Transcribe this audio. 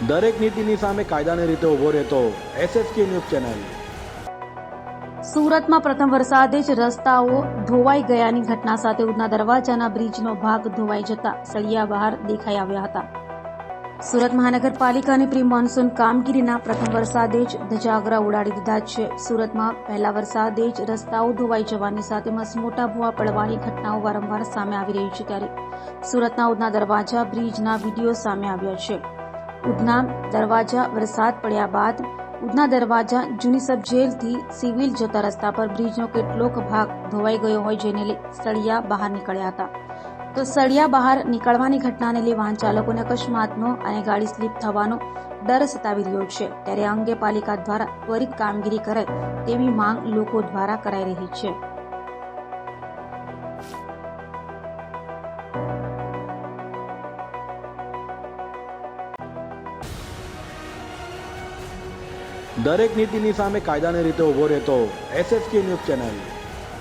દરેક નીતિની સામે કાયદાની રીતે ઊભો રહેતો SSK ન્યૂઝ ચેનલ। સુરતમાં પ્રથમ વરસાદે જ રસ્તાઓ ધોવાઈ ગયાની ઘટના સાથે ઉધના દરવાજાના બ્રિજનો ભાગ ધોવાઈ જતા સળિયા બહાર દેખાઈ આવ્યા હતા। સુરત મહાનગરપાલિકાની પ્રી મોન્સૂન કામગીરીના પ્રથમ વરસાદે જ ધજાગરા ઉડાડી દીધા છે। સુરતમાં પહેલા વરસાદે જ રસ્તાઓ ધોવાઈ જવાની સાથે મસમોટા ભૂવા પડવાની ઘટનાઓ વારંવાર સામે આવી રહી છે, ત્યારે સુરતના ઉધના દરવાજા બ્રિજના વિડીયો સામે આવ્યા છે। ઉધના દરવાજા વરસાદ પડ્યા બાદ ઉધના દરવાજા જૂની સબ જેલથી સિવિલ જતા રસ્તા પર બ્રિજનો કેટલોક ભાગ ધોવાઈ ગયો હોય, જેને લઈ સળિયા બહાર નીકળ્યા હતા। તો સળિયા બહાર નીકળવાની ઘટનાને લઈ વાહન ચાલકોને અકસ્માતનો અને ગાડી સ્લીપ થવાનો ડર સતાવી રહ્યો છે, ત્યારે આ અંગે પાલિકા દ્વારા ત્વરિત કામગીરી કરાય તેવી માંગ લોકો દ્વારા કરાઈ રહી છે। દરેક નીતિની સામે કાયદાની રીતે ઊભો રહેતો SSK ન્યૂઝ ચેનલ।